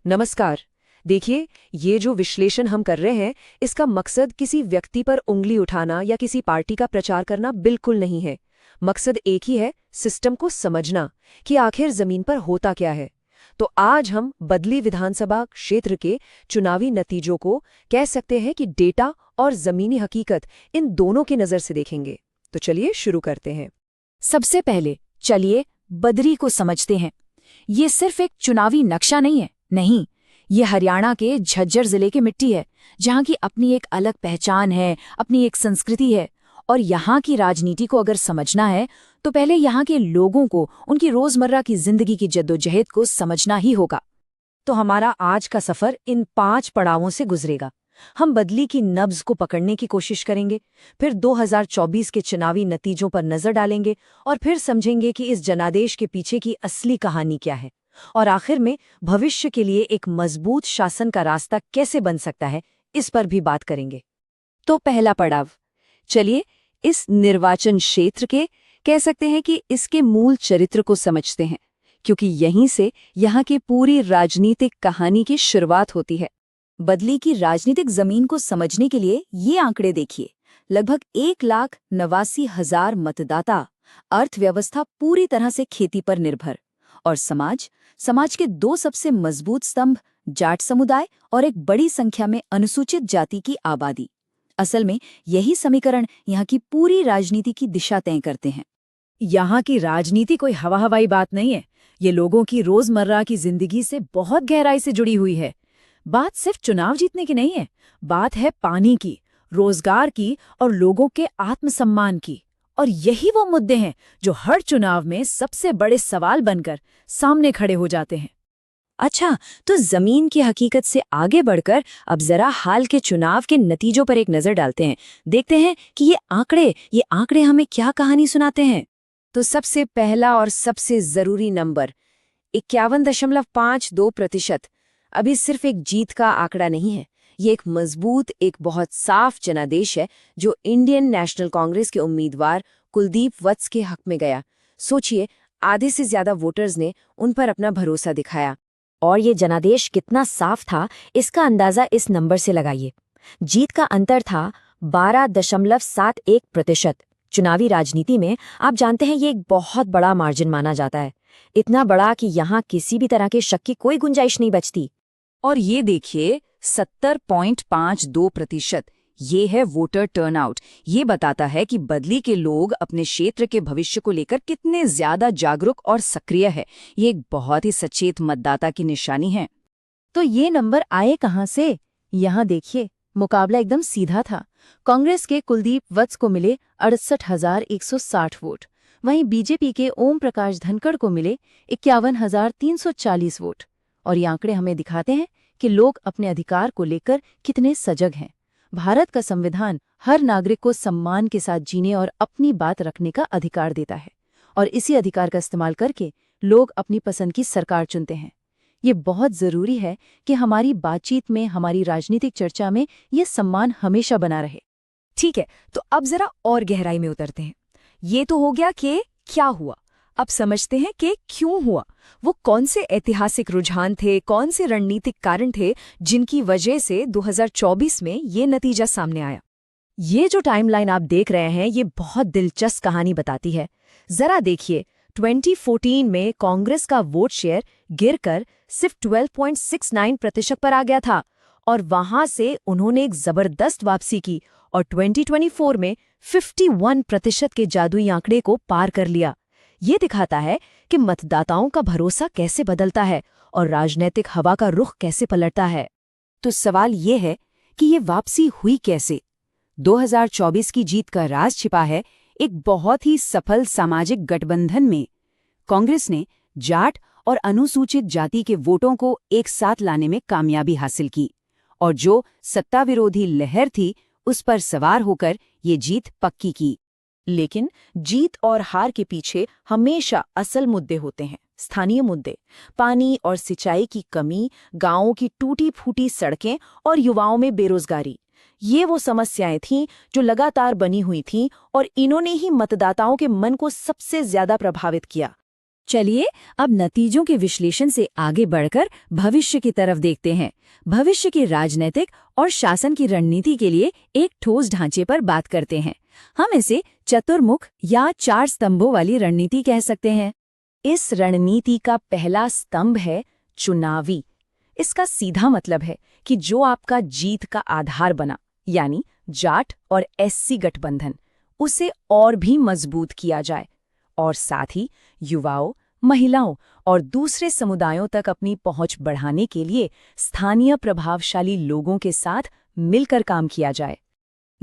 नमस्कार। देखिए, ये जो विश्लेषण हम कर रहे हैं, इसका मकसद किसी व्यक्ति पर उंगली उठाना या किसी पार्टी का प्रचार करना बिल्कुल नहीं है। मकसद एक ही है, सिस्टम को समझना कि आखिर जमीन पर होता क्या है। तो आज हम बदली विधानसभा क्षेत्र के चुनावी नतीजों को कह सकते हैं कि डेटा और जमीनी हकीकत इन दोनों की नज़र से देखेंगे। तो चलिए शुरू करते हैं। सबसे पहले चलिए बदरी को समझते हैं। ये सिर्फ एक चुनावी नक्शा नहीं है, नहीं, ये हरियाणा के झज्जर जिले की मिट्टी है, जहाँ की अपनी एक अलग पहचान है, अपनी एक संस्कृति है। और यहाँ की राजनीति को अगर समझना है तो पहले यहाँ के लोगों को, उनकी रोजमर्रा की जिंदगी की जद्दोजहद को समझना ही होगा। तो हमारा आज का सफर इन 5 पड़ावों से गुजरेगा। हम बदली की नब्ज को पकड़ने की कोशिश करेंगे, फिर 2024 के चुनावी नतीजों पर नजर डालेंगे और फिर समझेंगे कि इस जनादेश के पीछे की असली कहानी क्या है। और आखिर में भविष्य के लिए एक मजबूत शासन का रास्ता कैसे बन सकता है, इस पर भी बात करेंगे। तो पहला पड़ाव, चलिए इस निर्वाचन क्षेत्र के, कह सकते हैं कि इसके मूल चरित्र को समझते हैं, क्योंकि यहीं से यहाँ की पूरी राजनीतिक कहानी की शुरुआत होती है। बदली की राजनीतिक जमीन को समझने के लिए ये आंकड़े देखिए। लगभग 1,89,000 मतदाता, अर्थव्यवस्था पूरी तरह से खेती पर निर्भर, और समाज के 2 सबसे मजबूत स्तंभ, जाट समुदाय और एक बड़ी संख्या में अनुसूचित जाति की आबादी। असल में यही समीकरण यहाँ की पूरी राजनीति की दिशा तय करते हैं। यहाँ की राजनीति कोई हवा हवाई बात नहीं है, ये लोगों की रोजमर्रा की जिंदगी से बहुत गहराई से जुड़ी हुई है। बात सिर्फ चुनाव जीतने की नहीं है, बात है पानी की, रोजगार की और लोगों के आत्मसम्मान की। और यही वो मुद्दे हैं जो हर चुनाव में सबसे बड़े सवाल बनकर सामने खड़े हो जाते हैं। अच्छा, तो जमीन की हकीकत से आगे बढ़कर अब जरा हाल के चुनाव के नतीजों पर एक नजर डालते हैं। देखते हैं कि ये आंकड़े हमें क्या कहानी सुनाते हैं। तो सबसे पहला और सबसे जरूरी नंबर 51.52%। अभी सिर्फ एक जीत का आंकड़ा नहीं है, ये एक मजबूत, एक बहुत साफ जनादेश है जो इंडियन नेशनल कांग्रेस के उम्मीदवार कुलदीप वत्स के हक में गया। सोचिए, आधे से ज्यादा वोटर्स ने उन पर अपना भरोसा दिखाया। और ये जनादेश कितना साफ था, इसका अंदाजा इस नंबर से लगाइए। जीत का अंतर था 12.71%। चुनावी राजनीति में आप जानते हैं ये एक बहुत बड़ा मार्जिन माना जाता है, इतना बड़ा कि यहाँ किसी भी तरह के शक की कोई गुंजाइश नहीं बचती। और ये देखिए 70.52%, ये है वोटर टर्नआउट। ये बताता है कि बदली के लोग अपने क्षेत्र के भविष्य को लेकर कितने ज्यादा जागरूक और सक्रिय है। ये एक बहुत ही सचेत मतदाता की निशानी है। तो ये नंबर आए कहाँ से? यहाँ देखिए, मुकाबला एकदम सीधा था। कांग्रेस के कुलदीप वत्स को मिले 68,160 वोट, वहीं बीजेपी के ओम प्रकाश धनखड़ को मिले 51,340 वोट। और ये आंकड़े हमें दिखाते हैं कि लोग अपने अधिकार को लेकर कितने सजग हैं। भारत का संविधान हर नागरिक को सम्मान के साथ जीने और अपनी बात रखने का अधिकार देता है, और इसी अधिकार का इस्तेमाल करके लोग अपनी पसंद की सरकार चुनते हैं। ये बहुत जरूरी है कि हमारी बातचीत में, हमारी राजनीतिक चर्चा में ये सम्मान हमेशा बना रहे। ठीक है, तो अब जरा और गहराई में उतरते हैं। ये तो हो गया कि क्या हुआ, अब समझते हैं कि क्यों हुआ। वो कौन से ऐतिहासिक रुझान थे, कौन से रणनीतिक कारण थे जिनकी वजह से 2024 में ये नतीजा सामने आया। ये जो टाइमलाइन आप देख रहे हैं, ये बहुत दिलचस्प कहानी बताती है। जरा देखिए, 2014 में कांग्रेस का वोट शेयर गिरकर सिर्फ 12.69% पर आ गया था, और वहां से उन्होंने एक जबरदस्त वापसी की और 2024 में 51% के जादुई आंकड़े को पार कर लिया। ये दिखाता है कि मतदाताओं का भरोसा कैसे बदलता है और राजनीतिक हवा का रुख कैसे पलटता है। तो सवाल ये है कि ये वापसी हुई कैसे? 2024 की जीत का राज छिपा है एक बहुत ही सफल सामाजिक गठबंधन में। कांग्रेस ने जाट और अनुसूचित जाति के वोटों को एक साथ लाने में कामयाबी हासिल की, और जो सत्ता विरोधी लहर थी उस पर सवार होकर ये जीत पक्की की। लेकिन जीत और हार के पीछे हमेशा असल मुद्दे होते हैं, स्थानीय मुद्दे। पानी और सिंचाई की कमी, गांवों की टूटी फूटी सड़कें और युवाओं में बेरोजगारी। ये वो समस्याएं थीं जो लगातार बनी हुई थीं, और इन्होंने ही मतदाताओं के मन को सबसे ज्यादा प्रभावित किया। चलिए अब नतीजों के विश्लेषण से आगे बढ़कर भविष्य की तरफ देखते हैं। भविष्य की राजनीतिक और शासन की रणनीति के लिए एक ठोस ढांचे पर बात करते हैं। हम इसे चतुर्मुख या 4 स्तंभों वाली रणनीति कह सकते हैं। इस रणनीति का पहला स्तंभ है चुनावी। इसका सीधा मतलब है कि जो आपका जीत का आधार बना, यानी जाट और एससी गठबंधन, उसे और भी मजबूत किया जाए और साथ ही युवाओं, महिलाओं और दूसरे समुदायों तक अपनी पहुंच बढ़ाने के लिए स्थानीय प्रभावशाली लोगों के साथ मिलकर काम किया जाए।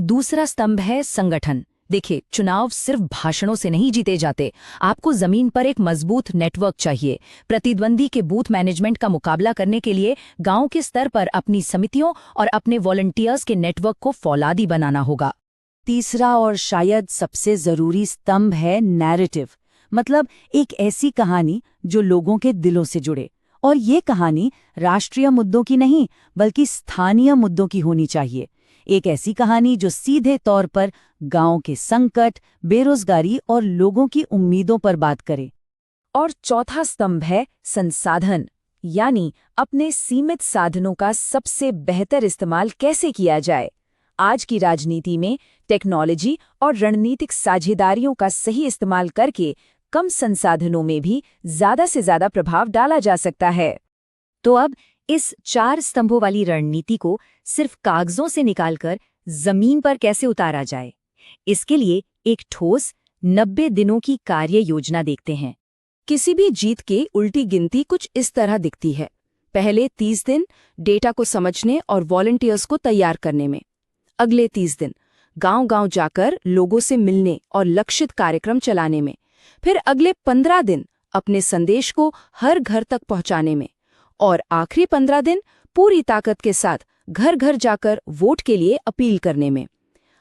दूसरा स्तंभ है संगठन। देखिए, चुनाव सिर्फ भाषणों से नहीं जीते जाते। आपको जमीन पर एक मजबूत नेटवर्क चाहिए। प्रतिद्वंदी के बूथ मैनेजमेंट का मुकाबला करने के लिए गांव के स्तर पर अपनी समितियों और अपने वॉलंटियर्स के नेटवर्क को फौलादी बनाना होगा। तीसरा और शायद सबसे जरूरी स्तंभ है नैरेटिव, मतलब एक ऐसी कहानी जो लोगों के दिलों से जुड़े। और ये कहानी राष्ट्रीय मुद्दों की नहीं, बल्कि स्थानीय मुद्दों की होनी चाहिए। एक ऐसी कहानी जो सीधे तौर पर गांव के संकट, बेरोजगारी और लोगों की उम्मीदों पर बात करे। और चौथा स्तंभ है संसाधन, यानी अपने सीमित साधनों का सबसे बेहतर इस्तेमाल कैसे किया जाए। आज की राजनीति में टेक्नोलॉजी और रणनीतिक साझेदारियों का सही इस्तेमाल करके कम संसाधनों में भी ज्यादा से ज्यादा प्रभाव डाला जा सकता है। तो अब इस 4 स्तंभों वाली रणनीति को सिर्फ कागजों से निकालकर जमीन पर कैसे उतारा जाए, इसके लिए एक ठोस 90 दिनों की कार्य योजना देखते हैं। किसी भी जीत के उल्टी गिनती कुछ इस तरह दिखती है। पहले 30 दिन डेटा को समझने और वॉलंटियर्स को तैयार करने में। अगले 30 दिन गांव-गांव जाकर लोगों से मिलने और लक्षित कार्यक्रम चलाने में। फिर अगले 15 दिन अपने संदेश को हर घर तक पहुंचाने में। और आखिरी 15 दिन पूरी ताकत के साथ घर-घर जाकर वोट के लिए अपील करने में।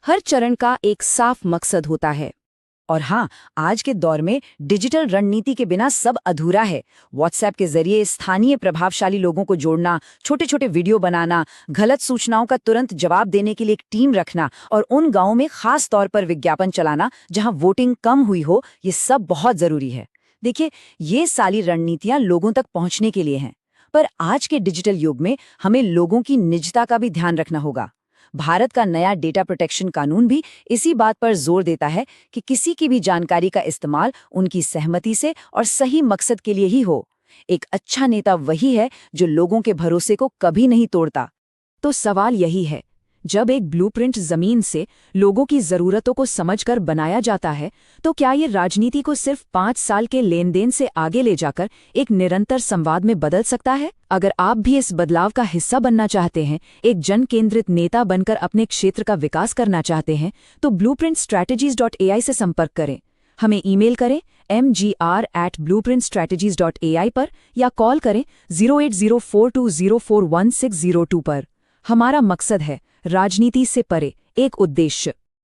हर चरण का एक साफ मकसद होता है। और हाँ, आज के दौर में डिजिटल रणनीति के बिना सब अधूरा है। व्हाट्सएप के जरिए स्थानीय प्रभावशाली लोगों को जोड़ना, छोटे-छोटे वीडियो बनाना, गलत सूचनाओं का तुरंत जवाब देने के लिए एक टीम रखना और उन गांवों में खास तौर पर विज्ञापन चलाना जहां वोटिंग कम हुई हो, ये सब बहुत जरूरी है। देखिए, ये सारी रणनीतियां लोगों तक पहुंचने के लिए हैं, पर आज के डिजिटल युग में हमें लोगों की निजता का भी ध्यान रखना होगा। भारत का नया डेटा प्रोटेक्शन कानून भी इसी बात पर जोर देता है कि किसी की भी जानकारी का इस्तेमाल उनकी सहमति से और सही मकसद के लिए ही हो। एक अच्छा नेता वही है जो लोगों के भरोसे को कभी नहीं तोड़ता। तो सवाल यही है, जब एक ब्लूप्रिंट जमीन से लोगों की जरूरतों को समझकर बनाया जाता है, तो क्या ये राजनीति को सिर्फ 5 साल के लेन देन से आगे ले जाकर एक निरंतर संवाद में बदल सकता है? अगर आप भी इस बदलाव का हिस्सा बनना चाहते हैं, एक जन केंद्रित नेता बनकर अपने क्षेत्र का विकास करना चाहते हैं, तो blueprintstrategies.ai से संपर्क करें। हमें ईमेल करें mgr@blueprintstrategies.ai पर या कॉल करें 08042041602 पर। हमारा मकसद है राजनीति से परे एक उद्देश्य,